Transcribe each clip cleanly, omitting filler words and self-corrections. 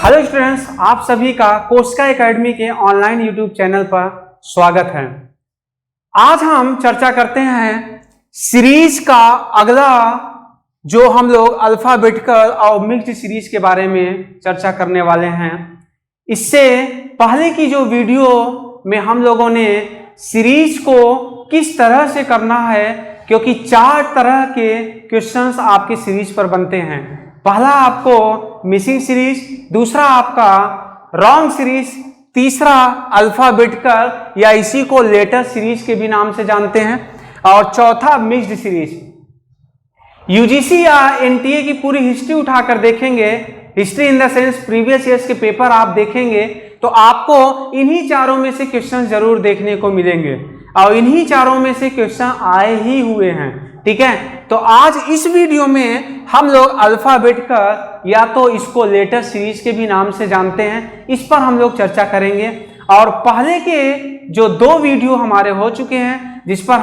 Hello students, आप सभी का कोस्का एकेडमी के ऑनलाइन यूट्यूब चैनल पर स्वागत है। आज हम चर्चा करते हैं सीरीज का अगला जो हम लोग अल्फाबेटिकल और मिक्स्ड सीरीज के बारे में चर्चा करने वाले हैं। इससे पहले की जो वीडियो में हम लोगों ने सीरीज को किस तरह से करना है, क्योंकि 4 तरह के क्वेश्चंस आपके सीरीज पर बनते हैं। पहला आपको मिसिंग सीरीज, दूसरा आपका रॉन्ग सीरीज, तीसरा अल्फाबेटिकल या इसी को लेटर सीरीज के भी नाम से जानते हैं, और चौथा मिक्स्ड सीरीज। यूजीसी या एनटीए की पूरी हिस्ट्री उठाकर देखेंगे, history in the sense previous years के पेपर आप देखेंगे तो आपको इन्हीं चारों में से क्वेश्चन जरूर देखने को मिलेंगे, और इन्हीं चारों में से क्वेश्चन आए ही हुए हैं। ठीक है, तो आज इस वीडियो में हम लोग अल्फाबेटिकल या तो इसको लेटर सीरीज के भी नाम से जानते हैं, इस पर हम लोग चर्चा करेंगे। और पहले के जो 2 वीडियो हमारे हो चुके हैं जिस पर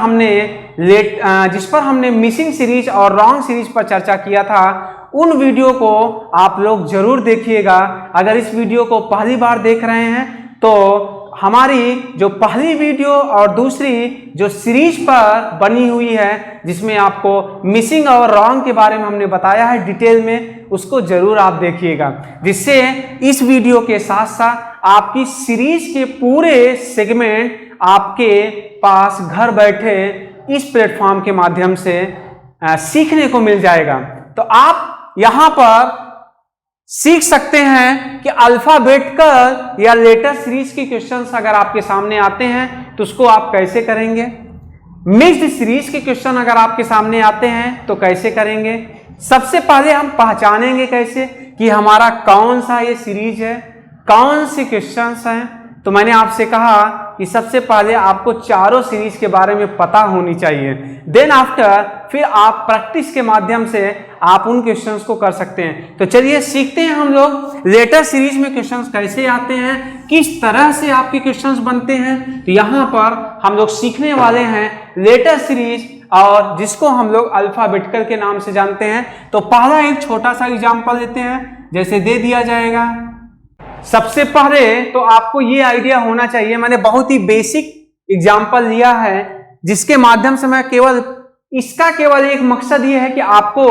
हमने मिसिंग सीरीज और रॉन्ग सीरीज पर चर्चा किया था, उन वीडियो को आप लोग जरूर देखिएगा। अगर इस वीडियो को पहली बार देख रहे हैं तो हमारी जो पहली वीडियो और दूसरी जो सीरीज पर बनी हुई है जिसमें आपको मिसिंग और रॉन्ग के बारे में हमने बताया है डिटेल में, उसको जरूर आप देखिएगा, जिससे इस वीडियो के साथ साथ आपकी सीरीज के पूरे सेगमेंट आपके पास घर बैठे इस प्लेटफॉर्म के माध्यम से सीखने को मिल जाएगा। तो आप यहां पर सीख सकते हैं कि अल्फाबेटिकल या लेटर सीरीज के क्वेश्चंस अगर आपके सामने आते हैं तो उसको आप कैसे करेंगे, मिक्स्ड सीरीज के क्वेश्चन अगर आपके सामने आते हैं तो कैसे करेंगे। सबसे पहले हम पहचानेंगे कैसे कि हमारा कौन सा ये सीरीज है, कौन से क्वेश्चंस हैं। तो मैंने आपसे कहा कि सबसे पहले आपको चारों सीरीज के बारे में पता होनी चाहिए, देन आफ्टर फिर आप प्रैक्टिस के माध्यम से आप उन क्वेश्चंस को कर सकते हैं। तो चलिए सीखते हैं हम लोग लेटर सीरीज में क्वेश्चंस कैसे आते हैं, किस तरह से आपके क्वेश्चंस बनते हैं। तो यहाँ पर हम लोग सीखने वाले हैं लेटर सीरीज, और जिसको हम लोग अल्फाबेटिकल के नाम से जानते हैं। तो पहला एक छोटा सा एग्जाम्पल लेते हैं, जैसे दे दिया जाएगा। सबसे पहले तो आपको ये आइडिया होना चाहिए, मैंने बहुत ही बेसिक एग्जाम्पल लिया है जिसके माध्यम से मैं केवल एक मकसद ये है कि आपको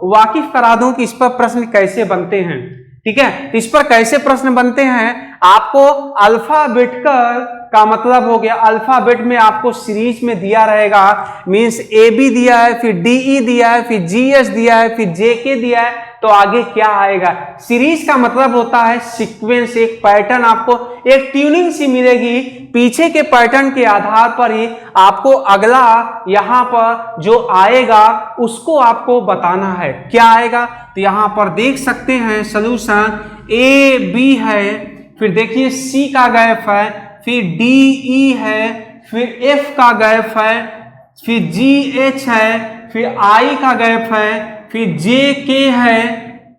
वाकिफ करा दूं कि इस पर प्रश्न कैसे बनते हैं। ठीक है, तो इस पर कैसे प्रश्न बनते हैं, आपको अल्फाबेटिकल का मतलब हो गया, अल्फाबेट में आपको सीरीज में दिया रहेगा, मींस ए बी दिया है, फिर डीई दिया है, फिर जीएस दिया है, फिर जेके दिया है, तो आगे क्या आएगा। सीरीज का मतलब होता है सीक्वेंस, एक पैटर्न, आपको एक ट्यूनिंग सी मिलेगी, पीछे के पैटर्न के आधार पर ही आपको अगला यहां पर जो आएगा उसको आपको बताना है क्या आएगा। तो यहां पर देख सकते हैं सोल्यूशन ए बी है, फिर देखिए सी का गैप है, फिर डी ई है, फिर एफ का गैप है, फिर जी एच है, फिर आई का गैप है, फिर जे के है,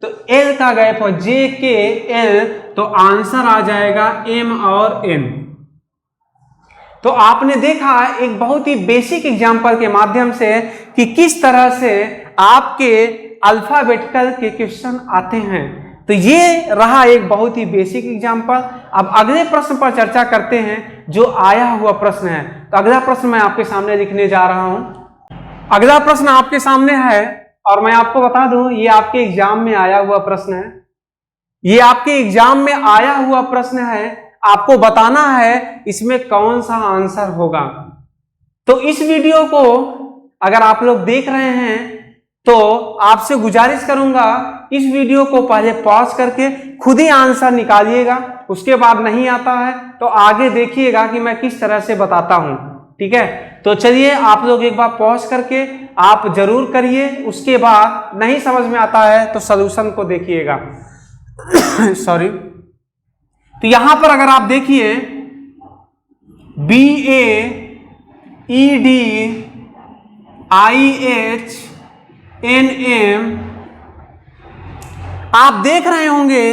तो एल का गैप है, जे के एल, तो आंसर आ जाएगा एम और एन। तो आपने देखा एक बहुत ही बेसिक एग्जांपल के माध्यम से कि किस तरह से आपके अल्फाबेटिकल के क्वेश्चन आते हैं। तो ये रहा एक बहुत ही बेसिक एग्जांपल। अब अगले प्रश्न पर चर्चा करते हैं जो आया हुआ प्रश्न है। तो अगला प्रश्न मैं आपके सामने लिखने जा रहा हूं। अगला प्रश्न आपके सामने है, और मैं आपको बता दूं ये आपके एग्जाम में आया हुआ प्रश्न है। ये आपके एग्जाम में आया हुआ प्रश्न है, आपको बताना है इसमें कौन सा आंसर होगा। तो इस वीडियो को अगर आप लोग देख रहे हैं तो आपसे गुजारिश करूंगा इस वीडियो को पहले पॉज करके खुद ही आंसर निकालिएगा, उसके बाद नहीं आता है तो आगे देखिएगा कि मैं किस तरह से बताता हूं। ठीक है, तो चलिए आप लोग एक बार पॉज करके आप जरूर करिए, उसके बाद नहीं समझ में आता है तो सॉल्यूशन को देखिएगा। सॉरी। तो यहां पर अगर आप देखिए B A E D I H N M, आप देख रहे होंगे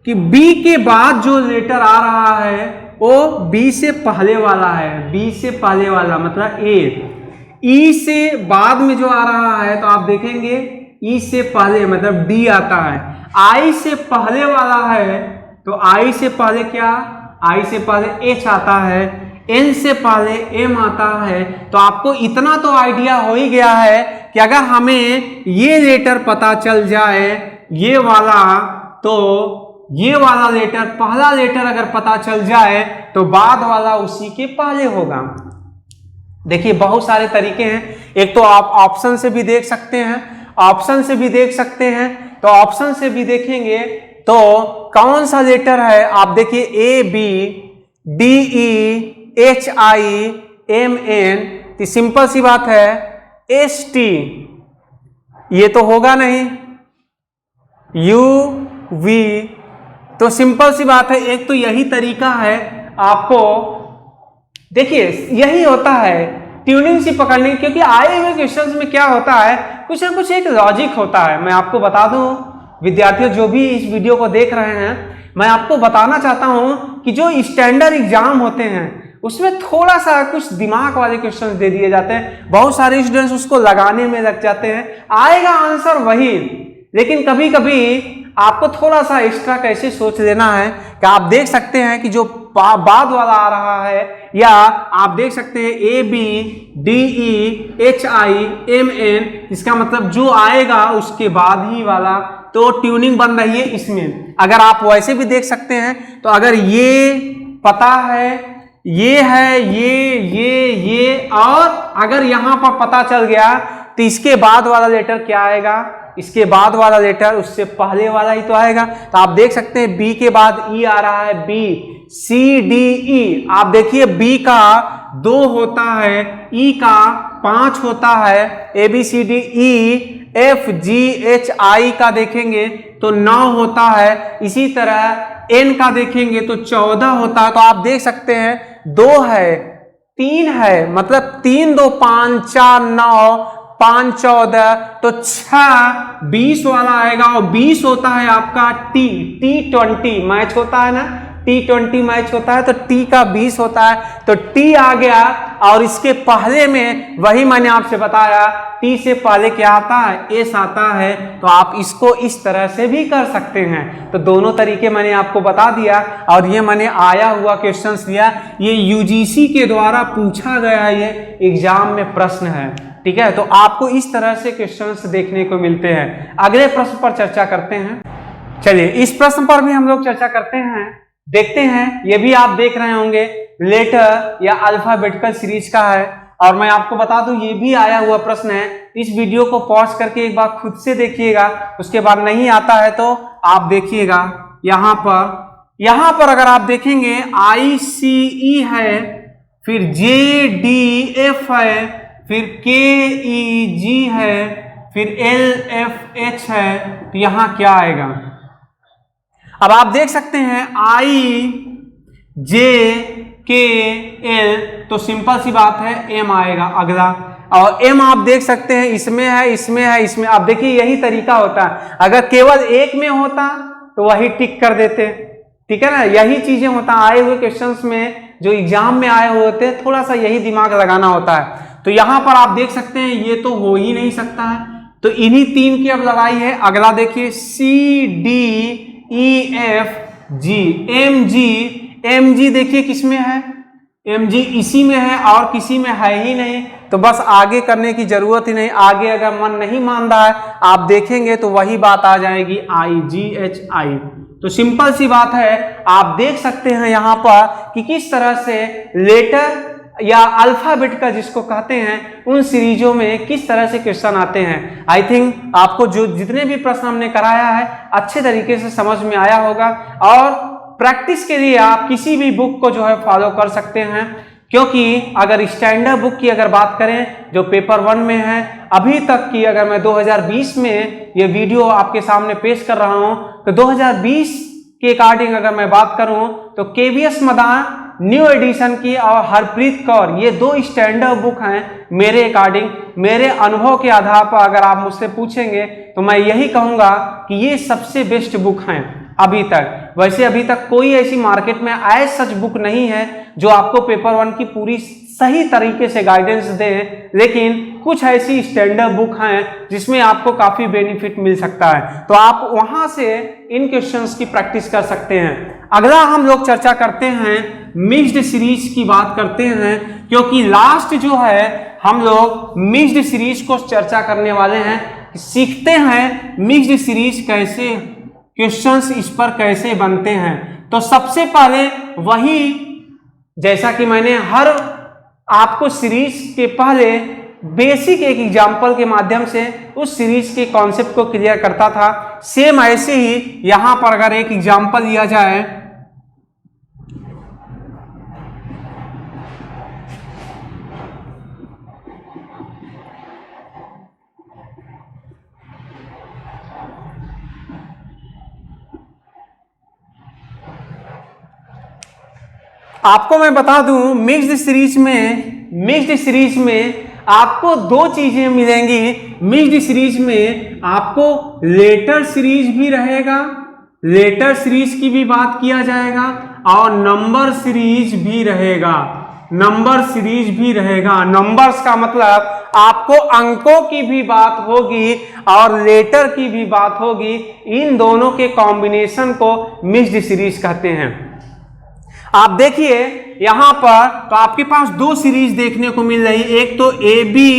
कि बी के बाद जो लेटर आ रहा है वो बी से पहले वाला है, बी से पहले वाला मतलब ए। ई से बाद में जो आ रहा है तो आप देखेंगे ई से पहले मतलब डी आता है, आई से पहले वाला है तो आई से पहले क्या, आई से पहले एच आता है, एन से पहले एम आता है। तो आपको इतना तो आइडिया हो ही गया है कि अगर हमें ये लेटर पता चल जाए ये वाला, तो ये वाला लेटर, पहला लेटर अगर पता चल जाए तो बाद वाला उसी के पहले होगा। देखिए बहुत सारे तरीके हैं, एक तो आप ऑप्शन से भी देख सकते हैं, ऑप्शन से भी देख सकते हैं। तो ऑप्शन से भी देखेंगे तो कौन सा लेटर है, आप देखिए A B D E H I M N, तो सिंपल सी बात है एस टी, ये तो होगा नहीं, यू वी, तो सिंपल सी बात है। एक तो यही तरीका है आपको, देखिए यही होता है ट्यूनिंग से पकड़ने, क्योंकि आए हुए क्वेश्चंस में क्या होता है, कुछ ना कुछ एक लॉजिक होता है। मैं आपको बता दूं विद्यार्थियों जो भी इस वीडियो को देख रहे हैं, मैं आपको बताना चाहता हूं कि जो स्टैंडर्ड एग्जाम होते हैं उसमें थोड़ा सा कुछ दिमाग वाले क्वेश्चंस दे दिए जाते हैं, बहुत सारे स्टूडेंट्स उसको लगाने में लग जाते हैं, आएगा आंसर वही, लेकिन कभी कभी आपको थोड़ा सा एक्स्ट्रा कैसे सोच लेना है कि आप देख सकते हैं कि जो बाद वाला आ रहा है, या आप देख सकते हैं A B D E H I M N, इसका मतलब जो आएगा उसके बाद ही वाला, तो ट्यूनिंग बन रही है इसमें। अगर आप वैसे भी देख सकते हैं तो अगर ये पता है, ये है, ये और अगर यहां पर पता चल गया तो इसके बाद वाला लेटर क्या आएगा, इसके बाद वाला लेटर उससे पहले वाला ही तो आएगा। तो आप देख सकते हैं बी के बाद ई आ रहा है, बी सी डी ई, आप देखिए बी का 2 होता है, ई का 5 होता है, A B C D E F G H I का देखेंगे तो 9 होता है, इसी तरह एन का देखेंगे तो 14 होता है। तो आप देख सकते हैं 2 है 3 है, मतलब 3 2 5 4 9 5 14, तो 6 20 वाला आएगा, और 20 होता है आपका T20 मैच होता है ना, T20 मैच होता है तो T का 20 होता है, तो T आ गया। और इसके पहले में वही मैंने आपसे बताया, T से पहले क्या आता है, S आता है, तो आप इसको इस तरह से भी कर सकते हैं। तो दोनों तरीके मैंने आपको बता दिया, और ये मैंने आया हुआ क्वेश्चंस लिया, ये UGC के द्वारा पूछा गया ये एग्जाम में प्रश्न है, ठीक है। तो आपको इस तरह से क्वेश्चंस देखने को मिलते हैं। अगले प्रश्न पर चर्चा करते हैं, चलिए इस प्रश्न पर भी हम लोग चर्चा करते हैं, देखते हैं। ये भी आप देख रहे होंगे लेटर या अल्फाबेटिकल सीरीज का है, और मैं आपको बता दूं ये भी आया हुआ प्रश्न है। इस वीडियो को पॉज करके एक बार खुद से देखिएगा, उसके बाद नहीं आता है तो आप देखिएगा। यहाँ पर अगर आप देखेंगे ICE है, फिर JDF है, फिर KEG है, फिर LFH है, तो यहाँ क्या आएगा। अब आप देख सकते हैं IJKL, तो सिंपल सी बात है M आएगा अगला, और M आप देख सकते हैं इसमें है, इसमें है, इसमें। आप देखिए यही तरीका होता है, अगर केवल एक में होता तो वही टिक कर देते, ठीक है ना। यही चीजें होता आए हुए क्वेश्चंस में, जो एग्जाम में आए हुए होते हैं, थोड़ा सा यही दिमाग लगाना होता है। तो यहां पर आप देख सकते हैं ये तो हो ही नहीं सकता है, तो इन्हीं 3 की अब लगाई है। अगला देखिए CDEFG, MG देखिए किसमें है, MG इसी में है और किसी में है ही नहीं, तो बस आगे करने की जरूरत ही नहीं। आगे अगर मन नहीं मान रहा है, आप देखेंगे तो वही बात आ जाएगी IGHI। तो सिंपल सी बात है, आप देख सकते हैं यहाँ पर कि किस तरह से लेटर या अल्फाबेट का जिसको कहते हैं, उन सीरीजों में किस तरह से क्वेश्चन आते हैं। आई थिंक आपको जो जितने भी प्रश्न हमने कराया है अच्छे तरीके से समझ में आया होगा, और प्रैक्टिस के लिए आप किसी भी बुक को जो है फॉलो कर सकते हैं, क्योंकि अगर स्टैंडर्ड बुक की अगर बात करें जो पेपर 1 में है, अभी तक की अगर मैं 2020 में ये वीडियो आपके सामने पेश कर रहा हूं, तो 2020 के अकॉर्डिंग अगर मैं बात करूं तो KVS मदान न्यू एडिशन की और हरप्रीत कौर, ये 2 स्टैंडर्ड बुक हैं मेरे अकॉर्डिंग। मेरे अनुभव के आधार पर अगर आप मुझसे पूछेंगे तो मैं यही कहूंगा कि ये सबसे बेस्ट बुक हैं। अभी तक। वैसे अभी तक कोई ऐसी मार्केट में एज सच बुक नहीं है जो आपको पेपर 1 की पूरी सही तरीके से गाइडेंस दे, लेकिन कुछ ऐसी स्टैंडर्ड बुक हैं जिसमें आपको काफी बेनिफिट मिल सकता है, तो आप वहां से इन क्वेश्चंस की प्रैक्टिस कर सकते हैं। अगला हम लोग चर्चा करते हैं मिक्स्ड सीरीज की बात करते हैं, क्योंकि लास्ट जो है हम लोग मिक्स्ड सीरीज को चर्चा करने वाले हैं, सीखते हैं मिक्स्ड सीरीज कैसे, क्वेश्चंस इस पर कैसे बनते हैं। तो सबसे पहले वही, जैसा कि मैंने हर आपको सीरीज के पहले बेसिक एक एग्जाम्पल के माध्यम से उस सीरीज के कॉन्सेप्ट को क्लियर करता था, सेम ऐसे ही यहां पर अगर एक एग्जाम्पल लिया जाए, आपको मैं बता दूं मिक्स्ड सीरीज में आपको दो चीजें मिलेंगी। मिक्स्ड सीरीज में आपको लेटर सीरीज भी रहेगा, लेटर सीरीज की भी बात किया जाएगा, और नंबर सीरीज भी रहेगा, नंबर सीरीज भी रहेगा। नंबर्स का मतलब आपको अंकों की भी बात होगी और लेटर की भी बात होगी, इन दोनों के कॉम्बिनेशन को मिक्स्ड सीरीज कहते हैं। आप देखिए यहां पर तो आपके पास दो सीरीज देखने को मिल रही, एक तो A B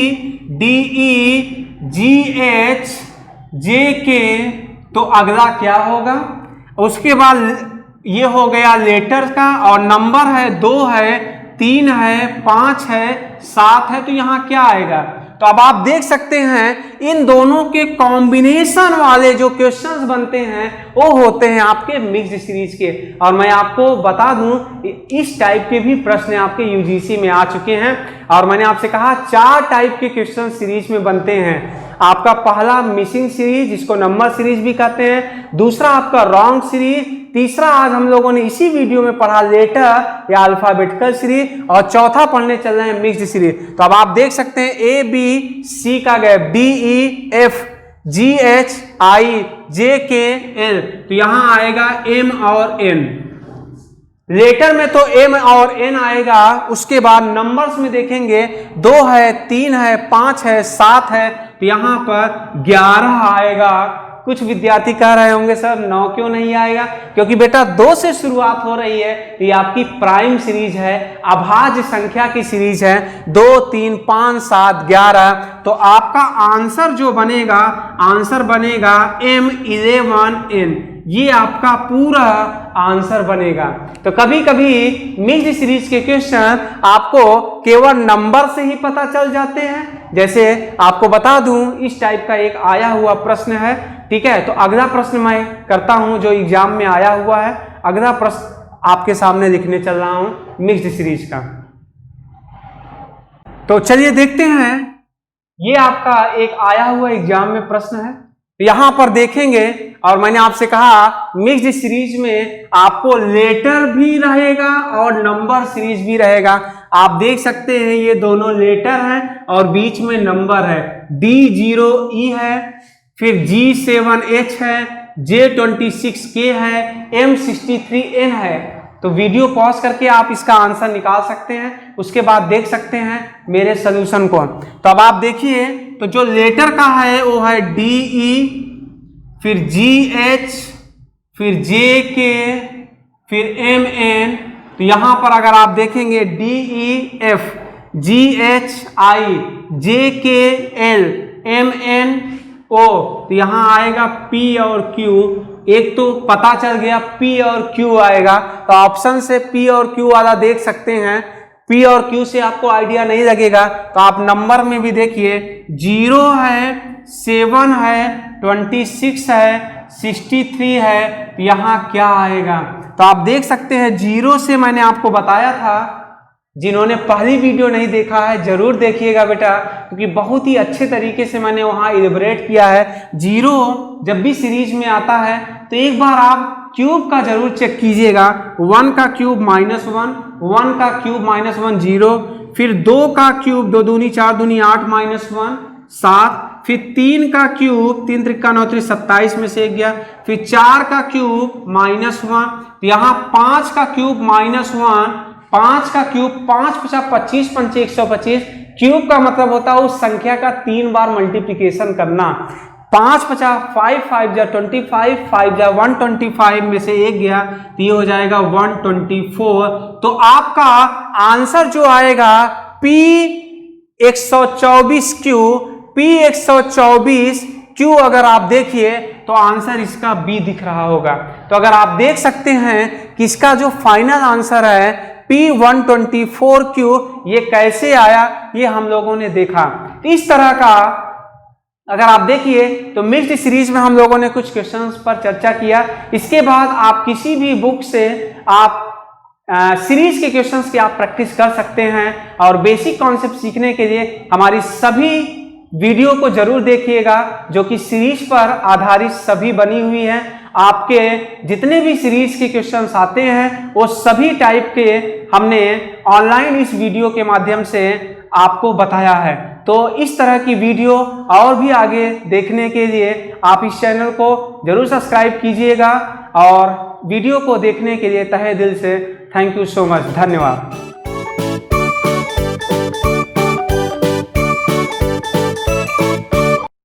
D E G H J K, तो अगला क्या होगा, उसके बाद ये हो गया लेटर का, और नंबर है 2 है 3 है 5 है 7 है, तो यहां क्या आएगा। तो अब आप देख सकते हैं इन दोनों के कॉम्बिनेशन वाले जो क्वेश्चंस बनते हैं वो होते हैं आपके मिक्स्ड सीरीज के। और मैं आपको बता दूं इस टाइप के भी प्रश्न आपके यूजीसी में आ चुके हैं, और मैंने आपसे कहा 4 टाइप के क्वेश्चन सीरीज में बनते हैं। आपका पहला मिसिंग सीरीज, जिसको नंबर सीरीज भी कहते हैं, दूसरा आपका रॉन्ग सीरीज, तीसरा आज हम लोगों ने इसी वीडियो में पढ़ा लेटर या अल्फाबेटिकल सीरीज, और चौथा पढ़ने चल रहे हैं मिक्स्ड सीरीज। तो अब आप देख सकते हैं ए बी सी का गया, D E F G H I J K L, तो यहां आएगा एम और एन। लेटर में तो एम और एन आएगा, उसके बाद नंबर्स में देखेंगे 2 है 3 है 5 है 7 है, तो यहां पर 11 आएगा। कुछ विद्यार्थी कह रहे होंगे सर 9 क्यों नहीं आएगा, क्योंकि बेटा 2 से शुरुआत हो रही है, ये आपकी प्राइम सीरीज है, अभाज्य संख्या की सीरीज है, 2 3 5 7 11। तो आपका आंसर जो बनेगा, आंसर बनेगा M11N, ये आपका पूरा आंसर बनेगा। तो कभी कभी मिक्स्ड सीरीज के क्वेश्चन आपको केवल नंबर से ही पता चल जाते हैं, जैसे आपको बता दूं इस टाइप का एक आया हुआ प्रश्न है, ठीक है। तो अगला प्रश्न मैं करता हूं जो एग्जाम में आया हुआ है, अगला प्रश्न आपके सामने लिखने चल रहा हूं मिक्स्ड सीरीज का। तो चलिए देखते हैं, ये आपका एक आया हुआ एग्जाम में प्रश्न है, यहां पर देखेंगे, और मैंने आपसे कहा मिक्स्ड सीरीज में आपको लेटर भी रहेगा और नंबर सीरीज भी रहेगा। आप देख सकते हैं ये दोनों लेटर हैं और बीच में नंबर है, D0E है, फिर G7H है, J26K है, M63N है। तो वीडियो पॉज करके आप इसका आंसर निकाल सकते हैं, उसके बाद देख सकते हैं मेरे सॉल्यूशन को। तो अब आप देखिए, तो जो लेटर का है वो है DE, फिर GH, फिर JK, फिर MN। तो यहां पर अगर आप देखेंगे DEF, GHI, JKL, MNO, तो यहां आएगा P और Q। एक तो पता चल गया P और Q आएगा, तो ऑप्शन से P और Q वाला देख सकते हैं। P और Q से आपको आइडिया नहीं लगेगा तो आप नंबर में भी देखिए, 0 है, 7 है, 26 है, 63 है, तो यहाँ क्या आएगा। तो आप देख सकते हैं 0 से मैंने आपको बताया था, जिन्होंने पहली वीडियो नहीं देखा है जरूर देखिएगा बेटा, क्योंकि बहुत ही अच्छे तरीके से मैंने वहां इलेबोरेट किया है। 0 जब भी सीरीज में आता है तो एक बार आप क्यूब का जरूर चेक कीजिएगा, 1 का क्यूब -1, 1 का क्यूब -1 0, फिर 2 का क्यूब 2 दूनी 4 दूनी 8 -1 7, फिर 3 का क्यूब, 3 त्रिका 9 त्रिक 27 में से 1 गया, फिर 4 का क्यूब -1, यहाँ 5 का क्यूब -1, 5 का क्यूब 5 × 25 × 125। क्यूब का मतलब होता है उस संख्या का 3 बार मल्टीप्लिकेशन करना। 5 × 5 5 जा 25, 5 जा 125 में से 1 गया, तो ये हो जाएगा 124। तो आपका आंसर जो आएगा P 124 क्यू, P 124 क्यू अगर आप देखिए तो आंसर इसका बी दिख रहा होगा। तो अगर आप देख सकते हैं कि इसका जो फाइनल आंसर है P 124 क्यू, ये कैसे आया ये हम लोगों ने देखा। इस तरह का अगर आप देखिए तो मिक्स्ड सीरीज में हम लोगों ने कुछ क्वेश्चंस पर चर्चा किया। इसके बाद आप किसी भी बुक से आप सीरीज के क्वेश्चंस की आप प्रैक्टिस कर सकते हैं। और बेसिक कॉन्सेप्ट सीखने के लिए हमारी सभी वीडियो को जरूर देखिएगा, जो कि सीरीज पर आधारित सभी बनी हुई है। आपके जितने भी सीरीज के क्वेश्चंस आते हैं वो सभी टाइप के हमने ऑनलाइन इस वीडियो के माध्यम से आपको बताया है। तो इस तरह की वीडियो और भी आगे देखने के लिए आप इस चैनल को जरूर सब्सक्राइब कीजिएगा। और वीडियो को देखने के लिए तहे दिल से थैंक यू सो मच, धन्यवाद।